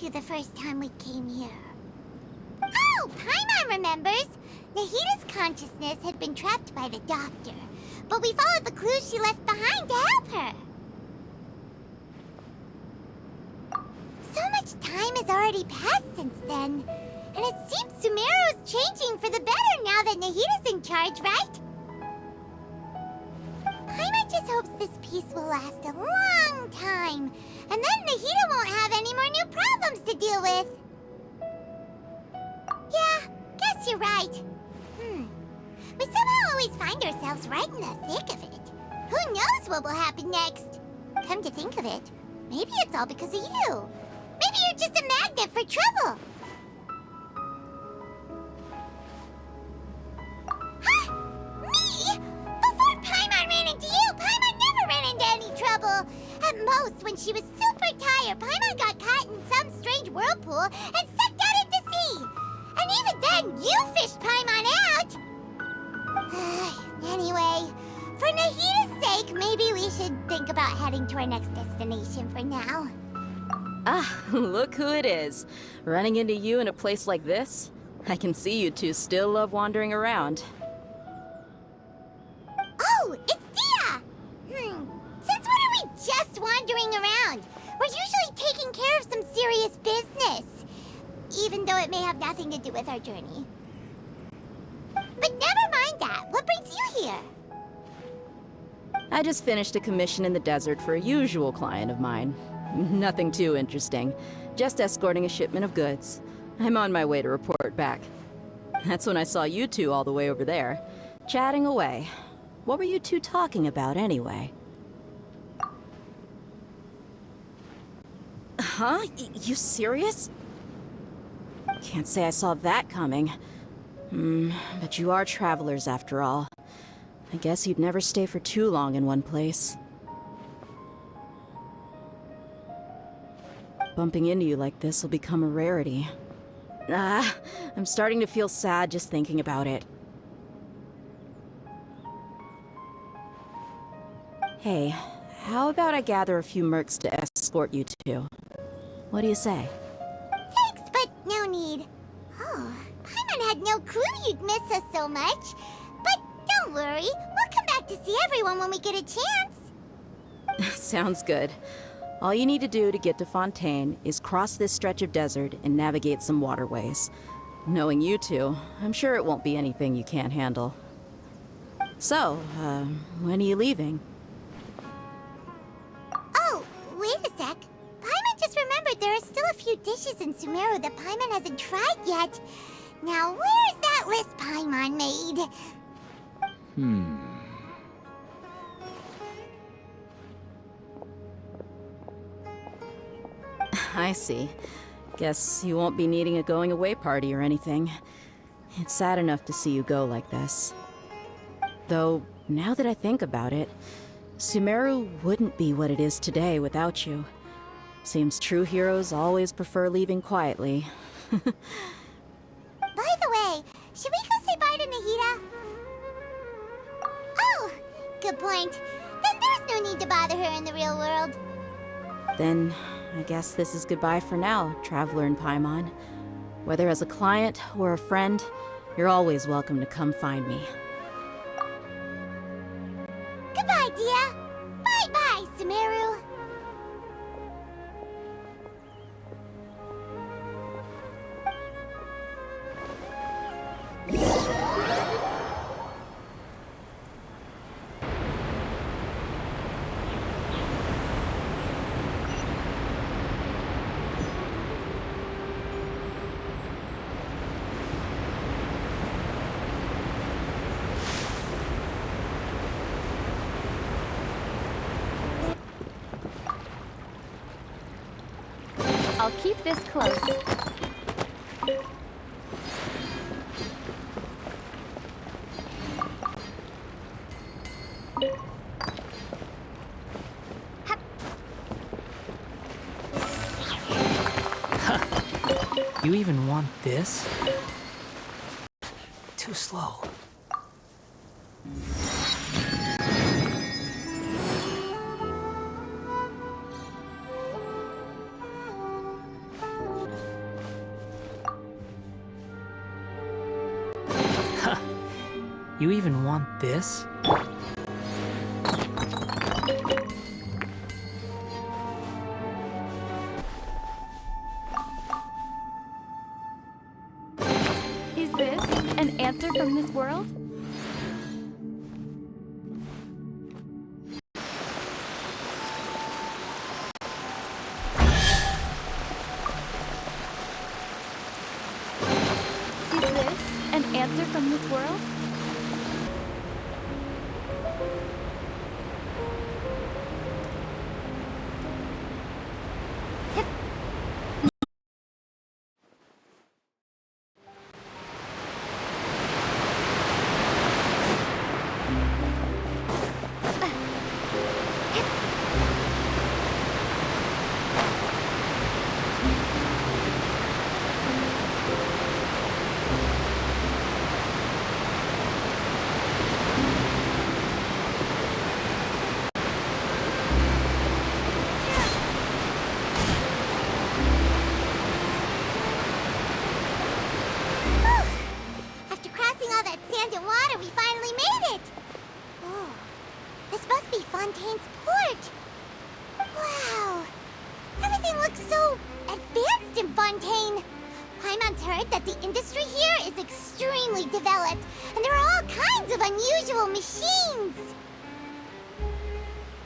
you the first time we came here. Oh, Paimon remembers! Nahita's consciousness had been trapped by the doctor, but we followed the clues she left behind to help her. So much time has already passed since then, and it seems Sumeru's changing for the better now that Nahita's in charge, right? Paimon just hopes this peace will last a long time, and then Nahita won't have any more new problems to deal with. Yeah, guess you're right. We somehow always find ourselves right in the thick of it. Who knows what will happen next? Come to think of it, maybe it's all because of you. Maybe you're just a magnet for trouble. Huh? Me? Before Paimon ran into you, Paimon never ran into any trouble. At most, when she was super tired, Paimon got caught in some strange whirlpool and sucked out into sea. And even then, you fished Paimon out! Anyway, for Nahita's sake, maybe we should think about heading to our next destination for now. Ah, look who it is. Running into you in a place like this? I can see you two still love wandering around. Oh, it's Dia! Since when are we just wandering around? We're usually taking care of some serious business. Even though it may have nothing to do with our journey. But never mind that. What brings you here? I just finished a commission in the desert for a usual client of mine. Nothing too interesting. Just escorting a shipment of goods. I'm on my way to report back. That's when I saw you two all the way over there, chatting away. What were you two talking about anyway? Huh? You serious? Can't say I saw that coming. But you are travelers after all. I guess you'd never stay for too long in one place. Bumping into you like this will become a rarity. I'm starting to feel sad just thinking about it. Hey, how about I gather a few mercs to escort you two? What do you say? Thanks, but no need. Oh, Paimon had no clue you'd miss us so much. But don't worry, we'll come back to see everyone when we get a chance. Sounds good. All you need to do to get to Fontaine is cross this stretch of desert and navigate some waterways. Knowing you two, I'm sure it won't be anything you can't handle. So, when are you leaving? Oh, wait a sec. Paimon just remembered there are still a few dishes in Sumeru that Paimon hasn't tried yet. Now, where's that list Paimon made? I see. Guess you won't be needing a going-away party or anything. It's sad enough to see you go like this. Though, now that I think about it, Sumeru wouldn't be what it is today without you. Seems true heroes always prefer leaving quietly. By the way, should we go say bye to Nahita? Oh, good point. Then there's no need to bother her in the real world. Then, I guess this is goodbye for now, Traveler in Paimon. Whether as a client or a friend, you're always welcome to come find me. Goodbye, Dia. Bye-bye, Sumeru. I'll keep this close. You even want this? Too slow. You even want this? Is this an answer from this world? Is this an answer from this world? After crossing all that sand and water, we finally made it! Oh, this must be Fontaine's port! Wow! Everything looks so advanced in Fontaine! Paimon's heard that the industry here is extremely developed, and there are all kinds of unusual machines!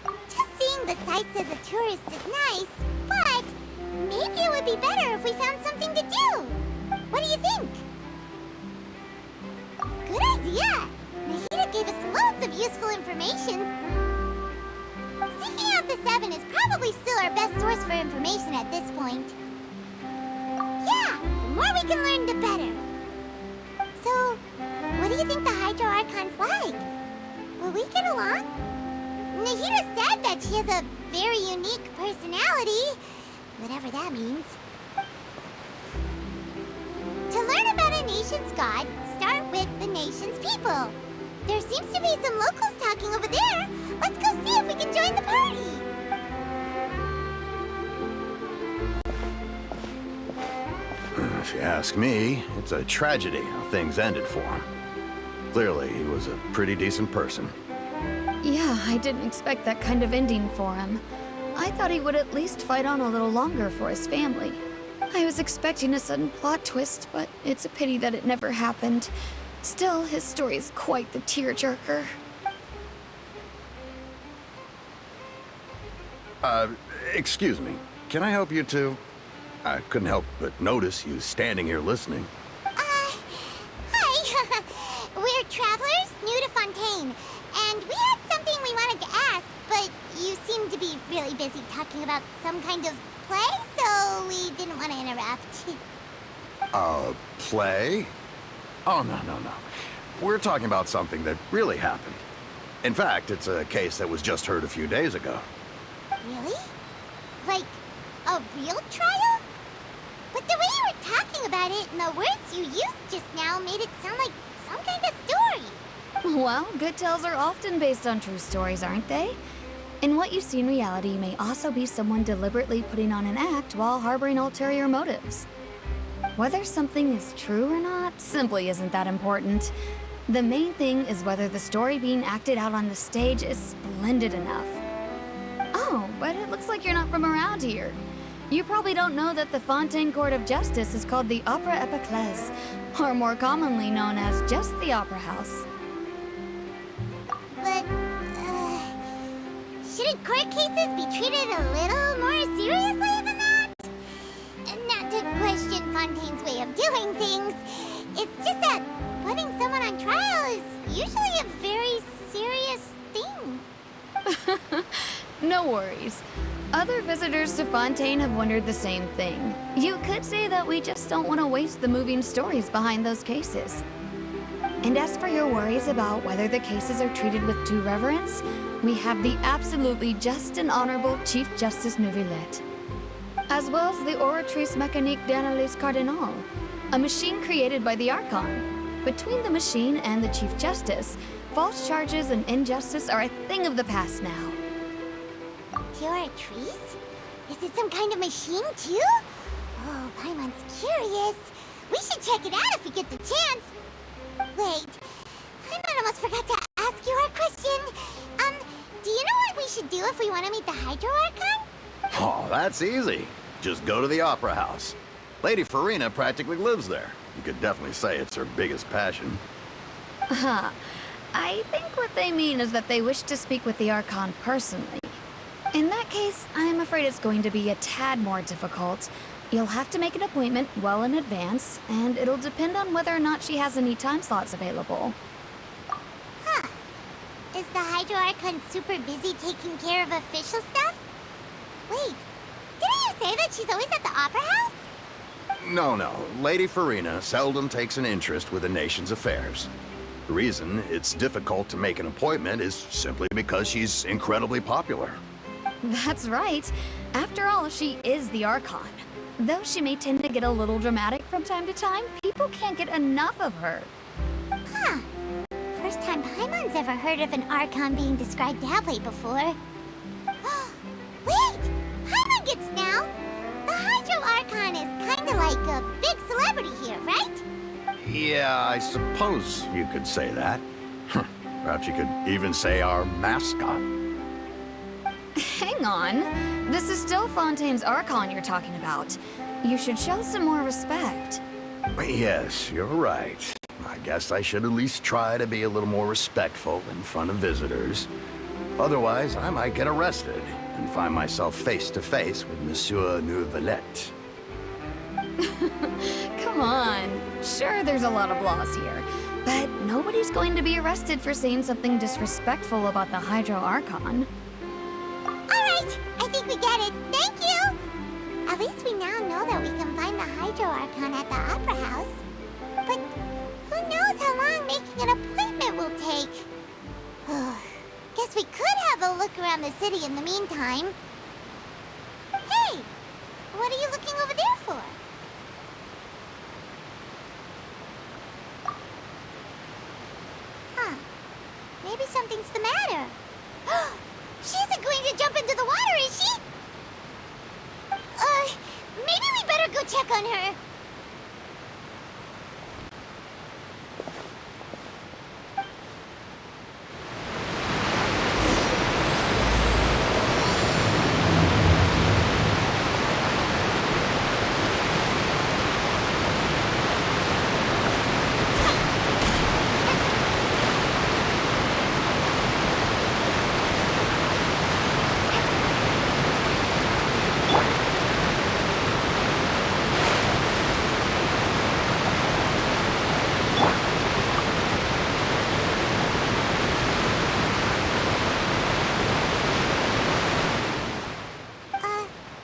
Just seeing the sights as a tourist is nice, but maybe it would be better if we found something to do! What do you think? Good idea! Nahida gave us loads of useful information. Seeking out the Seven is probably still our best source for information at this point. Yeah, the more we can learn, the better. So, what do you think the Hydro Archon's like? Will we get along? Nahida said that she has a very unique personality, whatever that means. To learn about a nation's god, start with the nation's people. There seems to be some locals talking over there. Let's go see if we can join the party. If you ask me, it's a tragedy how things ended for him. Clearly, he was a pretty decent person. Yeah, I didn't expect that kind of ending for him. I thought he would at least fight on a little longer for his family. I was expecting a sudden plot twist, but it's a pity that it never happened. Still, his story is quite the tearjerker. Excuse me. Can I help you two? I couldn't help but notice you standing here listening. Hi. We're travelers new to Fontaine, and we had something we wanted to ask, but you seem to be really busy talking about some kind of play, so we didn't want to interrupt. Play? Oh, no. We're talking about something that really happened. In fact, it's a case that was just heard a few days ago. Really? Like, a real trial? But the way you were talking about it and the words you used just now made it sound like some kind of story. Well, good tales are often based on true stories, aren't they? And what you see in reality may also be someone deliberately putting on an act while harboring ulterior motives. Whether something is true or not simply isn't that important. The main thing is whether the story being acted out on the stage is splendid enough. Oh, but it looks like you're not from around here. You probably don't know that the Fontaine Court of Justice is called the Opera Epiclese, or more commonly known as just the Opera House. But, shouldn't court cases be treated a little more seriously than that? Not to question Fontaine's way of doing things. It's just that putting someone on trial is usually a very serious thing. No worries. Other visitors to Fontaine have wondered the same thing. You could say that we just don't want to waste the moving stories behind those cases. And as for your worries about whether the cases are treated with due reverence, we have the absolutely just and honorable Chief Justice Neuvillette, as well as the Oratrice Mécanique d'Analyse Cardinal, a machine created by the Archon. Between the machine and the Chief Justice, false charges and injustice are a thing of the past now. Oratrice? Is it some kind of machine, too? Oh, Paimon's curious. We should check it out if we get the chance. Wait, Paimon almost forgot to ask you our question. Do you know what we should do if we want to meet the Hydro Archon? Oh, that's easy. Just go to the Opera House. Lady Farina practically lives there. You could definitely say it's her biggest passion. Huh. I think what they mean is that they wish to speak with the Archon personally. In that case, I'm afraid it's going to be a tad more difficult. You'll have to make an appointment well in advance, and it'll depend on whether or not she has any time slots available. Huh. Is the Hydro Archon super busy taking care of official stuff? Wait, didn't you say that she's always at the Opera House? No. Lady Farina seldom takes an interest with the nation's affairs. The reason it's difficult to make an appointment is simply because she's incredibly popular. That's right. After all, she is the Archon. Though she may tend to get a little dramatic from time to time, people can't get enough of her. Huh. First time Paimon's ever heard of an Archon being described that way before. Wait! Paimon gets now! The Hydro Archon is kinda like a big celebrity here, right? Yeah, I suppose you could say that. Perhaps you could even say our mascot. Hang on. This is still Fontaine's Archon you're talking about. You should show some more respect. Yes, you're right. I guess I should at least try to be a little more respectful in front of visitors. Otherwise, I might get arrested and find myself face to face with Monsieur Neuvillette. Come on. Sure, there's a lot of laws here, but nobody's going to be arrested for saying something disrespectful about the Hydro Archon. Alright, I think we get it. Thank you! At least we now know that we can find the Hydro Archon at the Opera House. But who knows how long making an appointment will take? Guess we could have a look around the city in the meantime. Hey! What are you looking over there for? Huh. Maybe something's the matter. She isn't going to jump into the water, is she? Maybe we better go check on her.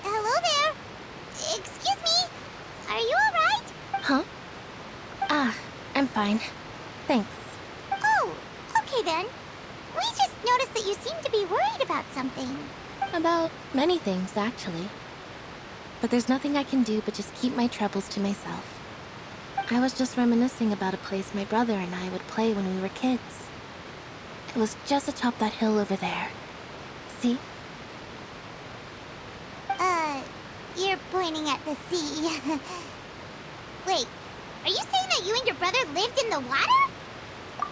Hello there. Excuse me. Are you alright? Huh? I'm fine. Thanks. Oh, okay then. We just noticed that you seem to be worried about something. About many things, actually. But there's nothing I can do but just keep my troubles to myself. I was just reminiscing about a place my brother and I would play when we were kids. It was just atop that hill over there. See? You're pointing at the sea. Wait, are you saying that you and your brother lived in the water?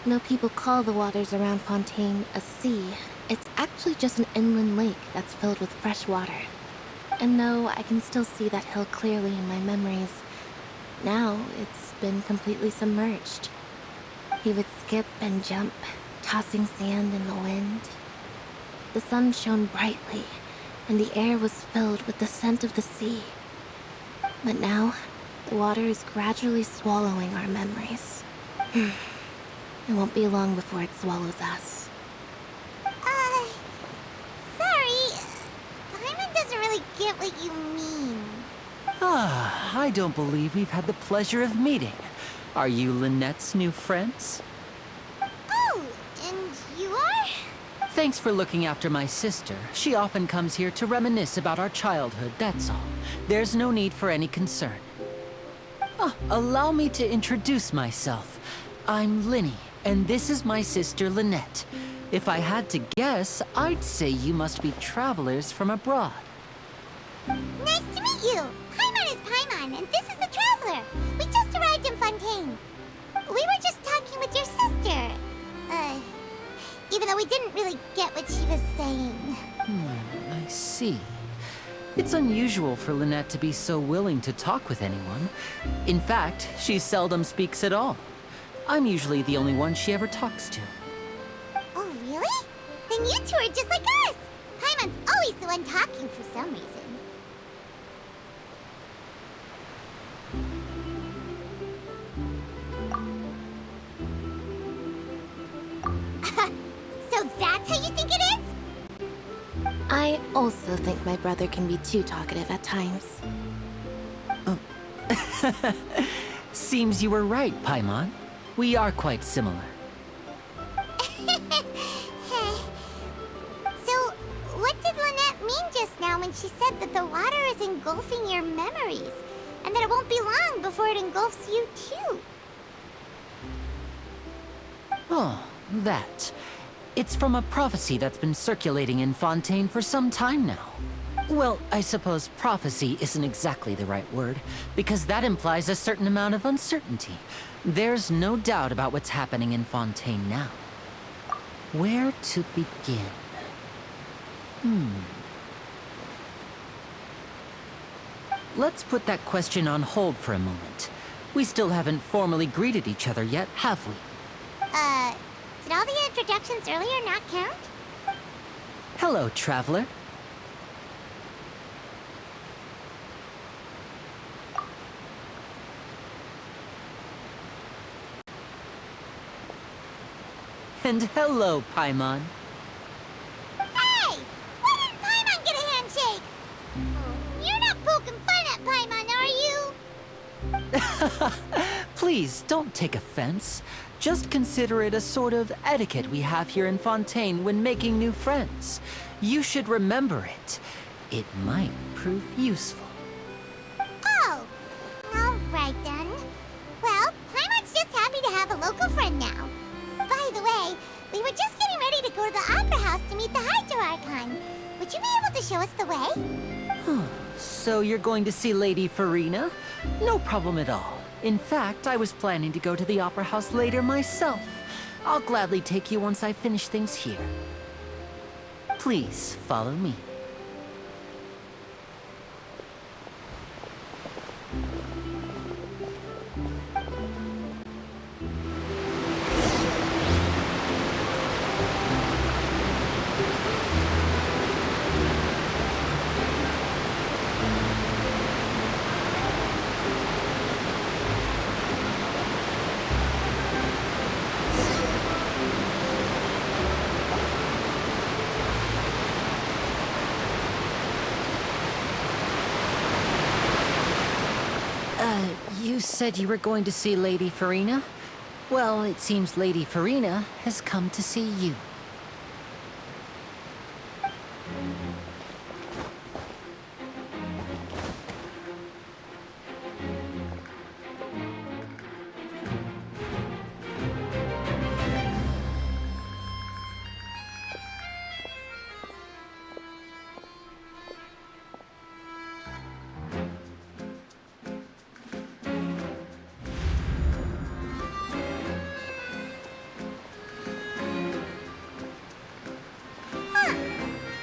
No, people call the waters around Fontaine a sea. It's actually just an inland lake that's filled with fresh water. And no, I can still see that hill clearly in my memories. Now, it's been completely submerged. He would skip and jump, tossing sand in the wind. The sun shone brightly, and the air was filled with the scent of the sea. But now, the water is gradually swallowing our memories. It won't be long before it swallows us. Sorry. Paimon doesn't really get what you mean. I don't believe we've had the pleasure of meeting. Are you Lynette's new friends? Oh, and you are? Thanks for looking after my sister. She often comes here to reminisce about our childhood, that's all. There's no need for any concern. Allow me to introduce myself. I'm Linny, and this is my sister Lynette. If I had to guess, I'd say you must be travelers from abroad. Nice to meet you. Paimon is Paimon, and this is the Traveler. We just arrived in Fontaine. We were just talking with your sister. even though we didn't really get what she was saying. I see. It's unusual for Lynette to be so willing to talk with anyone. In fact, she seldom speaks at all. I'm usually the only one she ever talks to. Oh, really? Then you two are just like us! Paimon's always the one talking for some reason. So that's how you think it is? I also think my brother can be too talkative at times. Seems you were right, Paimon. We are quite similar. So, what did Lynette mean just now when she said that the water is engulfing your memories? And that it won't be long before it engulfs you too? Oh, that. It's from a prophecy that's been circulating in Fontaine for some time now. Well, I suppose prophecy isn't exactly the right word, because that implies a certain amount of uncertainty. There's no doubt about what's happening in Fontaine now. Where to begin? Let's put that question on hold for a moment. We still haven't formally greeted each other yet, have we? Did all the introductions earlier not count? Hello, traveler. And hello, Paimon. Hey! Why didn't Paimon get a handshake? You're not poking fun at Paimon, are you? Please, don't take offense. Just consider it a sort of etiquette we have here in Fontaine when making new friends. You should remember it. It might prove useful. Oh! Alright then. Well, Paimon's just happy to have a local friend now. By the way, we were just getting ready to go to the Opera House to meet the Hydro Archon. Would you be able to show us the way? So you're going to see Lady Farina? No problem at all. In fact, I was planning to go to the Opera House later myself. I'll gladly take you once I finish things here. Please, follow me. You said you were going to see Lady Farina? Well, it seems Lady Farina has come to see you.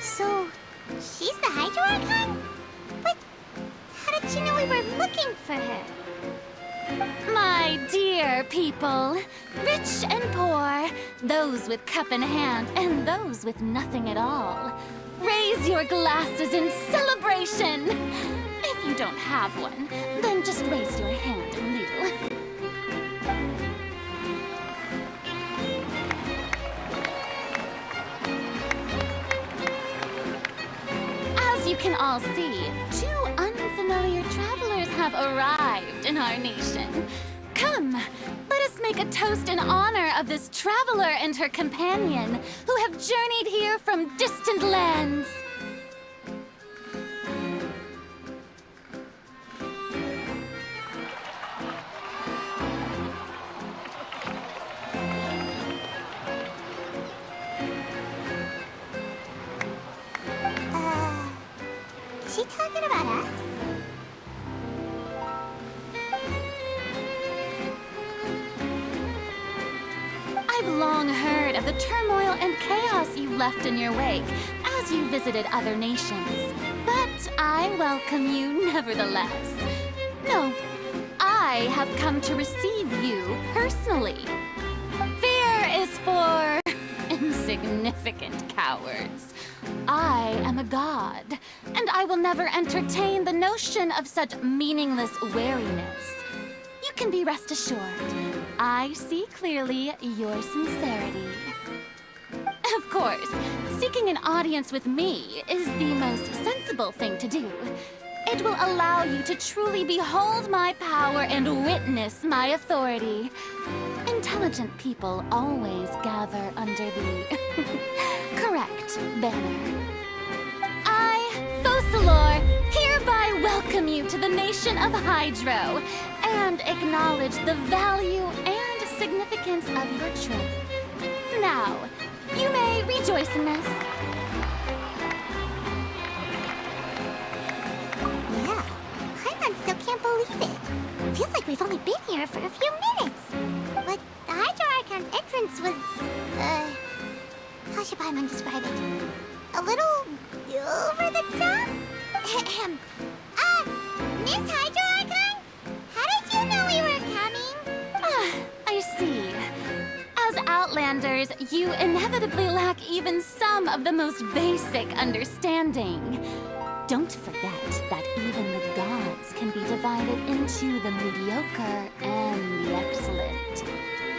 So, she's the Hydro Archon? But how did she know we were looking for her? My dear people, rich and poor, those with cup in hand and those with nothing at all, raise your glasses in celebration! If you don't have one, then just raise your hand in lieu. As you can all see, two unfamiliar travelers have arrived in our nation. Come, let us make a toast in honor of this traveler and her companion who have journeyed here from distant lands. Is she talking about us? I've long heard of the turmoil and chaos you left in your wake as you visited other nations. But I welcome you nevertheless. No, I have come to receive you personally. Fear is for insignificant cowards. I am a god, and I will never entertain the notion of such meaningless wariness. You can be rest assured, I see clearly your sincerity. Of course, seeking an audience with me is the most sensible thing to do. It will allow you to truly behold my power and witness my authority. Intelligent people always gather under the correct banner. I, Focalor, hereby welcome you to the nation of Hydro and acknowledge the value and significance of your trip. Now, you may rejoice in this. Yeah, Paimon still can't believe it. Feels like we've only been here for a few minutes. But the Hydro Archon's entrance was, how should Paimon describe it? A little over the top? Miss Hydro Archon? How did you know we were coming? I see. As Outlanders, you inevitably lack even some of the most basic understanding. Don't forget that even the gods can be divided into the mediocre and the excellent.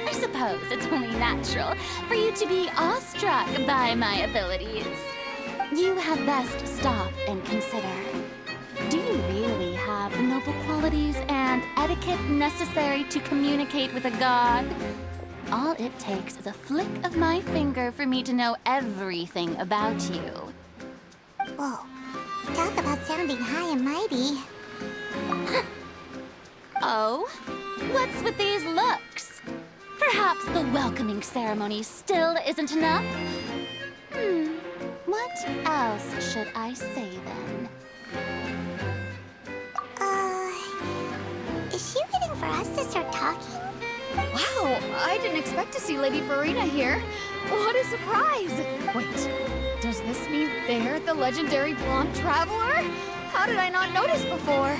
I suppose it's only natural for you to be awestruck by my abilities. You had best stop and consider. Do you really have the noble qualities and etiquette necessary to communicate with a god? All it takes is a flick of my finger for me to know everything about you. Whoa, talk about sounding high and mighty. Oh? What's with these looks? Perhaps the welcoming ceremony still isn't enough? What else should I say then? Is she waiting for us to start talking? Wow, I didn't expect to see Lady Farina here. What a surprise! Wait, does this mean they're the legendary blonde traveler? How did I not notice before?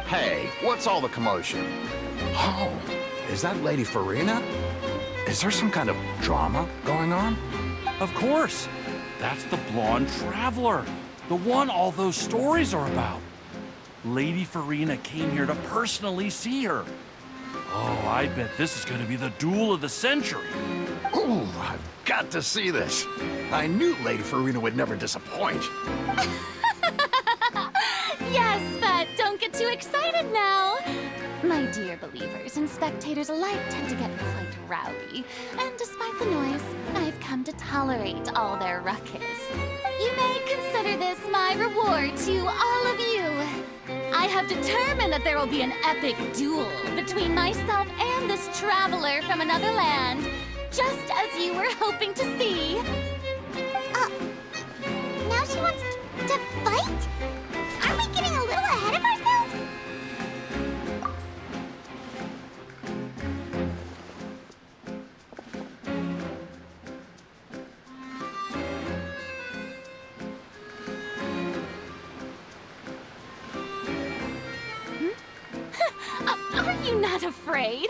Hey, what's all the commotion? Oh, is that Lady Farina? Is there some kind of drama going on? Of course. That's the blonde traveler. The one all those stories are about. Lady Farina came here to personally see her. Oh, I bet this is going to be the duel of the century. Ooh, I've got to see this. I knew Lady Farina would never disappoint. Yes, but don't get too excited now. My dear believers and spectators alike tend to get quite rowdy, and despite the noise, I've come to tolerate all their ruckus. You may consider this my reward to all of you. I have determined that there will be an epic duel between myself and this traveler from another land, just as you were hoping to see. Now she wants to fight? Aren't we getting a little ahead of ourselves? Are you not afraid?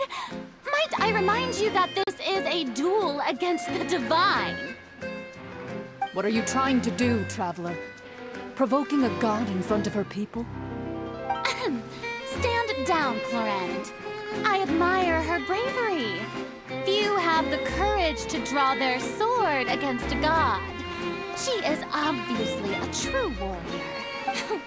Might I remind you that this is a duel against the divine? What are you trying to do, traveler? Provoking a god in front of her people? Stand down, Clorend. I admire her bravery. Few have the courage to draw their sword against a god. She is obviously a true warrior.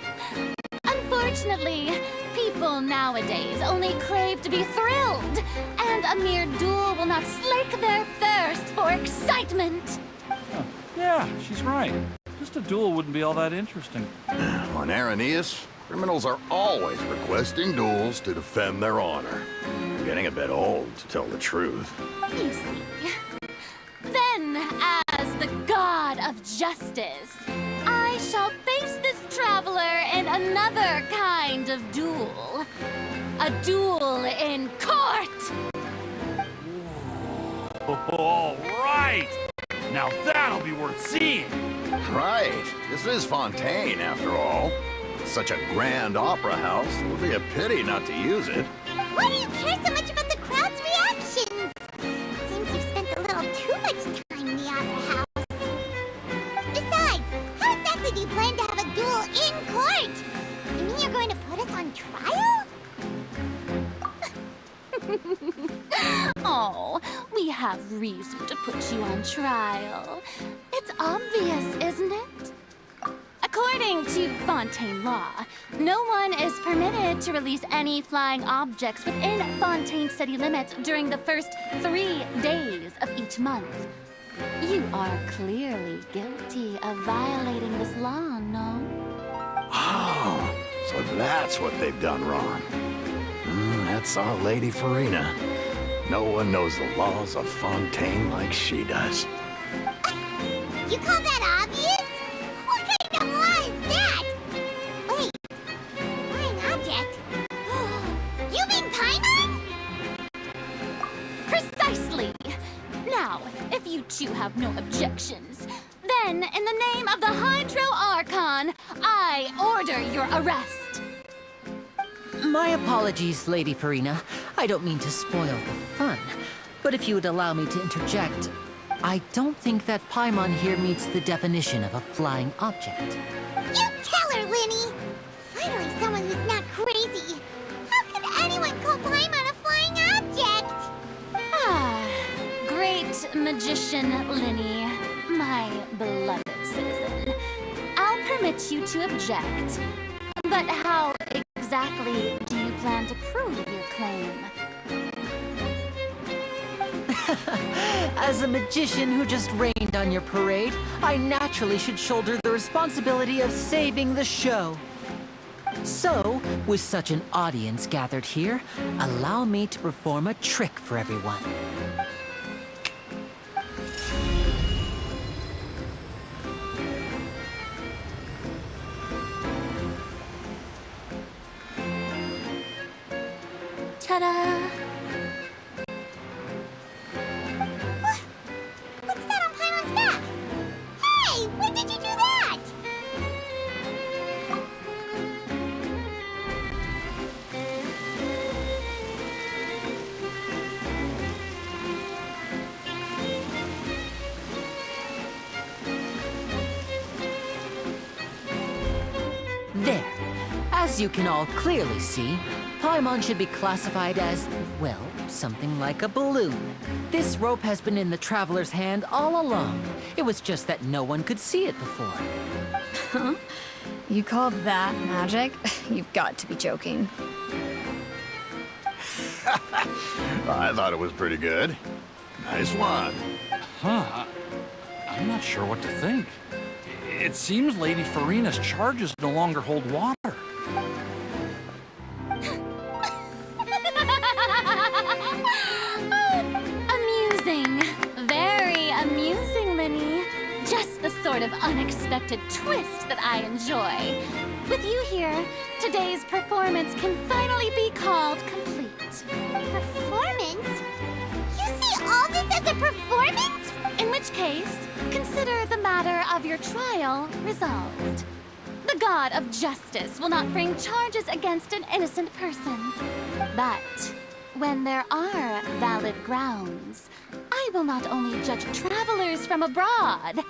Unfortunately, people nowadays only crave to be thrilled, and a mere duel will not slake their thirst for excitement. Yeah, she's right. Just a duel wouldn't be all that interesting. On Araneus, criminals are always requesting duels to defend their honor. I'm getting a bit old, to tell the truth. You see. Then, as the god of justice, I shall face this traveler in another kind of duel. A duel in court! All right! Now that'll be worth seeing. Right. This is Fontaine, after all. Such a grand opera house. It would be a pity not to use it. Why do you care so much about the crowd's reactions? Seems you've spent a little too much time in the opera house. Besides, how exactly do you plan to have a duel in court? You mean you're going to put us on trial? Oh, we have reason to put you on trial. It's obvious, isn't it? According to Fontaine law, no one is permitted to release any flying objects within Fontaine city limits during the first 3 days of each month. You are clearly guilty of violating this law, no? Oh, so that's what they've done wrong. That's our Lady Farina. No one knows the laws of Fontaine like she does. You call that obvious? What kind of law is that? Wait, flying object? You mean Paimon? Precisely! Now, if you two have no objections, then in the name of the Hydro Archon, I order your arrest. My apologies, Lady Farina. I don't mean to spoil the fun. But if you would allow me to interject, I don't think that Paimon here meets the definition of a flying object. You tell her, Linny! Finally someone who's not crazy. How could anyone call Paimon a flying object? Ah, great magician Linny, my beloved citizen. I'll permit you to object. But how exactly do you plan to prove your claim? As a magician who just rained on your parade, I naturally should shoulder the responsibility of saving the show. So, with such an audience gathered here, allow me to perform a trick for everyone. Ta-da! What's that on Paimon's back? Hey, when did you do that? There. As you can all clearly see, Paimon should be classified as, well, something like a balloon. This rope has been in the Traveler's hand all along. It was just that no one could see it before. Huh? You call that magic? You've got to be joking. I thought it was pretty good. Nice one. Huh. I'm not sure what to think. It seems Lady Farina's charges no longer hold water. Amusing. Very amusing, Linny. Just the sort of unexpected twist that I enjoy. With you here, today's performance can finally be called complete. Performance? You see all this as a performance? In which case, consider the matter of your trial resolved. The god of justice will not bring charges against an innocent person. But when there are valid grounds, I will not only judge travelers from abroad,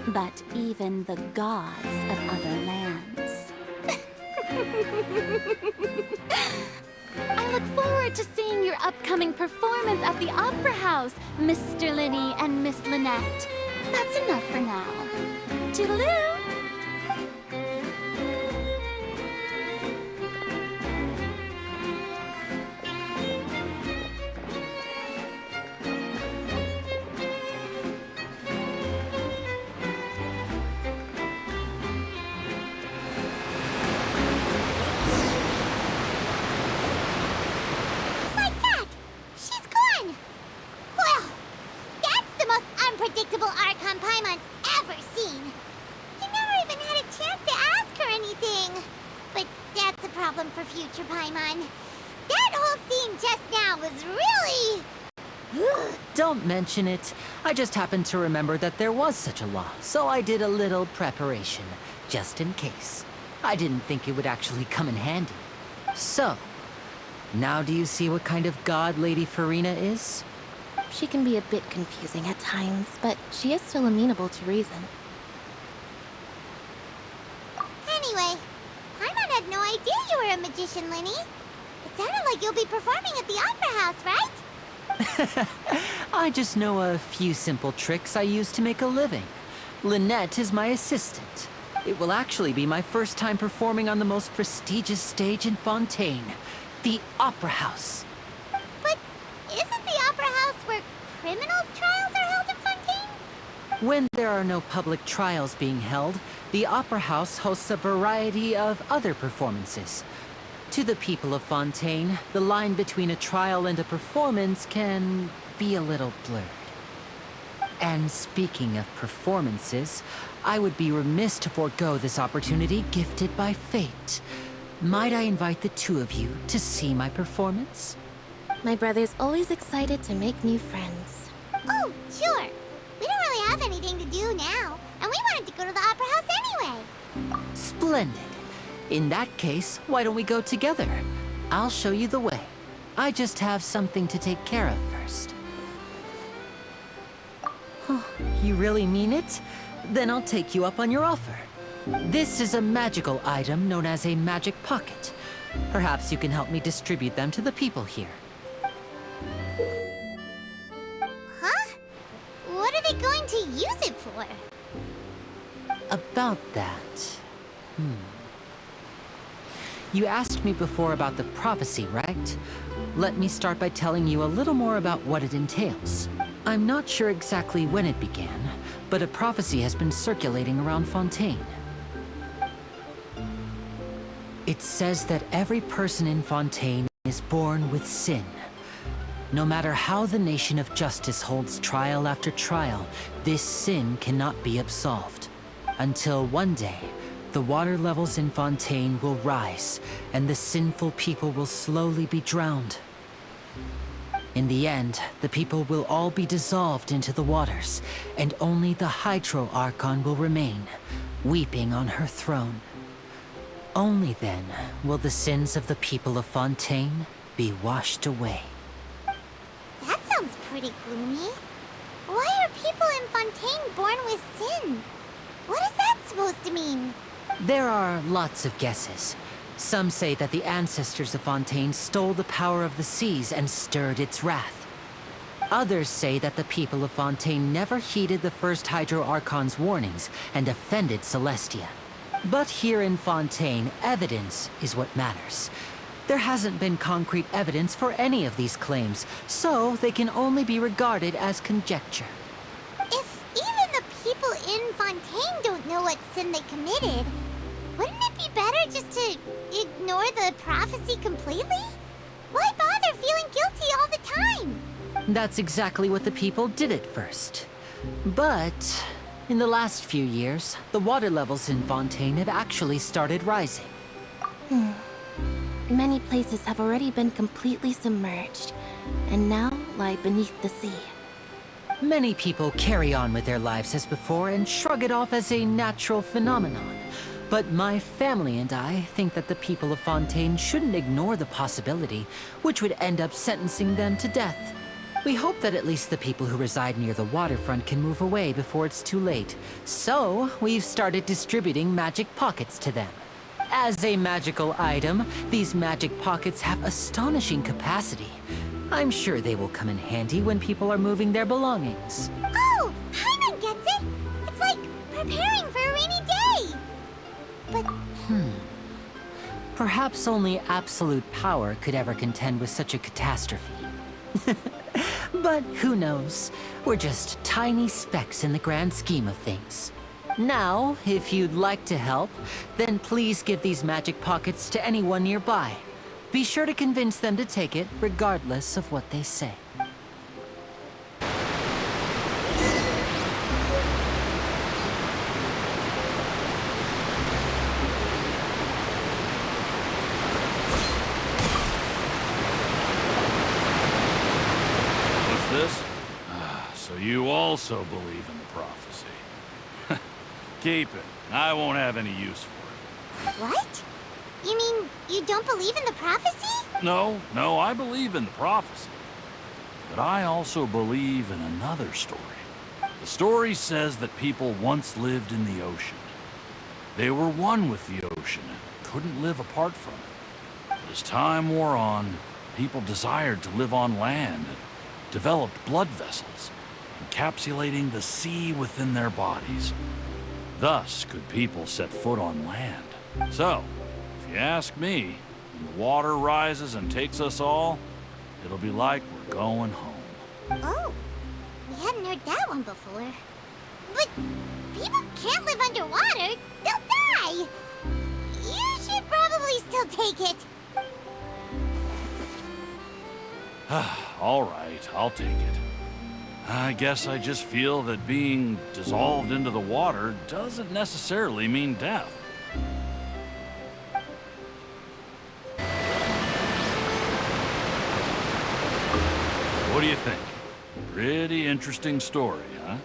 but even the gods of other lands. I look forward to seeing your upcoming performance at the Opera House, Mr. Linny and Miss Lynette. That's enough for now. Toodaloo! Like that! She's gone! Well, that's the most unpredictable Archon Paimon's ever seen. You never even had a chance to ask her anything. But that's a problem for future Paimon. That whole scene just now was really... Don't mention it. I just happened to remember that there was such a law, so I did a little preparation, just in case. I didn't think it would actually come in handy. So, now do you see what kind of god Lady Farina is? She can be a bit confusing at times, but she is still amenable to reason. Anyway, Paimon had no idea you were a magician, Linny. It sounded like you'll be performing at the Opera House, right? I just know a few simple tricks I use to make a living. Lynette is my assistant. It will actually be my first time performing on the most prestigious stage in Fontaine, the Opera House. But isn't the Opera House where criminal trials are held in Fontaine? When there are no public trials being held, the Opera House hosts a variety of other performances. To the people of Fontaine, the line between a trial and a performance can be a little blurred. And speaking of performances, I would be remiss to forego this opportunity gifted by fate. Might I invite the two of you to see my performance? My brother's always excited to make new friends. Oh, sure. We don't really have anything to do now, and we wanted to go to the Opera House anyway. Splendid. In that case, why don't we go together? I'll show you the way. I just have something to take care of first. Oh, you really mean it? Then I'll take you up on your offer. This is a magical item known as a magic pocket. Perhaps you can help me distribute them to the people here. Huh? What are they going to use it for? About that... You asked me before about the prophecy, right? Let me start by telling you a little more about what it entails. I'm not sure exactly when it began, but a prophecy has been circulating around Fontaine. It says that every person in Fontaine is born with sin. No matter how the nation of justice holds trial after trial, this sin cannot be absolved. Until one day, the water levels in Fontaine will rise, and the sinful people will slowly be drowned. In the end, the people will all be dissolved into the waters, and only the Hydro Archon will remain, weeping on her throne. Only then will the sins of the people of Fontaine be washed away. That sounds pretty gloomy. Why are people in Fontaine born with sin? What is that supposed to mean? There are lots of guesses. Some say that the ancestors of Fontaine stole the power of the seas and stirred its wrath. Others say that the people of Fontaine never heeded the first Hydro Archon's warnings and offended Celestia. But here in Fontaine, evidence is what matters. There hasn't been concrete evidence for any of these claims, so they can only be regarded as conjecture. If even the people in Fontaine don't know what sin they committed, wouldn't it be better just to ignore the prophecy completely? Why bother feeling guilty all the time? That's exactly what the people did at first. But in the last few years, the water levels in Fontaine have actually started rising. Many places have already been completely submerged, and now lie beneath the sea. Many people carry on with their lives as before and shrug it off as a natural phenomenon. But my family and I think that the people of Fontaine shouldn't ignore the possibility, which would end up sentencing them to death. We hope that at least the people who reside near the waterfront can move away before it's too late. So, we've started distributing magic pockets to them. As a magical item, these magic pockets have astonishing capacity. I'm sure they will come in handy when people are moving their belongings. Oh, Paimon gets it! It's like preparing for a rainy day! But Perhaps only absolute power could ever contend with such a catastrophe. But who knows? We're just tiny specks in the grand scheme of things. Now, if you'd like to help, then please give these magic pockets to anyone nearby. Be sure to convince them to take it, regardless of what they say. What's this? So you all also believe in the prophecy. Keep it. I won't have any use for it. What? You mean you don't believe in the prophecy? No, I believe in the prophecy. But I also believe in another story. The story says that people once lived in the ocean. They were one with the ocean and couldn't live apart from it. But as time wore on, people desired to live on land and developed blood vessels, encapsulating the sea within their bodies. Thus could people set foot on land. So, if you ask me, when the water rises and takes us all, it'll be like we're going home. Oh, we hadn't heard that one before. But people can't live underwater. They'll die. You should probably still take it. All right, I'll take it. I guess I just feel that being dissolved into the water doesn't necessarily mean death. What do you think? Pretty interesting story, huh?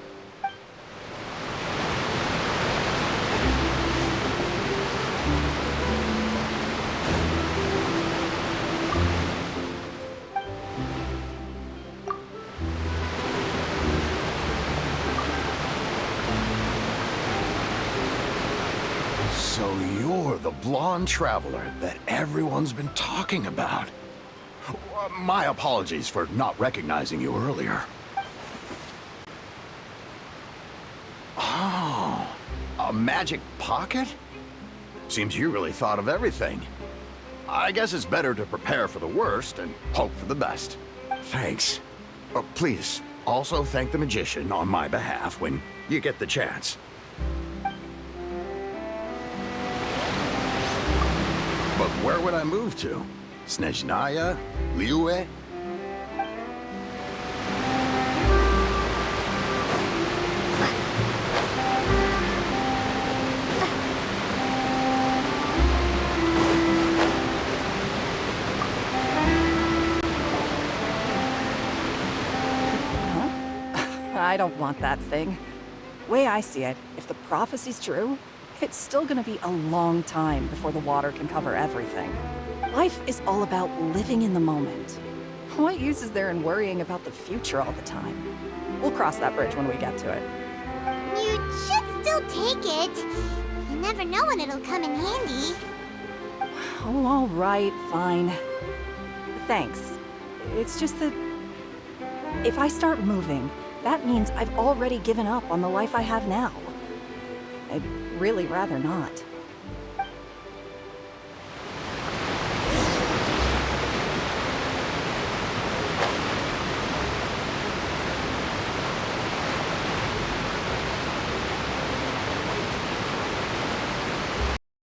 So you're the blonde traveler that everyone's been talking about. My apologies for not recognizing you earlier. Oh, a magic pocket? Seems you really thought of everything. I guess it's better to prepare for the worst and hope for the best. Thanks. Please, also thank the magician on my behalf when you get the chance. But where would I move to? Snezhnaya? Liyue? I don't want that thing. Way I see it, if the prophecy's true, it's still gonna be a long time before the water can cover everything. Life is all about living in the moment. What use is there in worrying about the future all the time? We'll cross that bridge when we get to it. You should still take it. You never know when it'll come in handy. Oh, all right, fine. Thanks. It's just that if I start moving, that means I've already given up on the life I have now. I'd really rather not.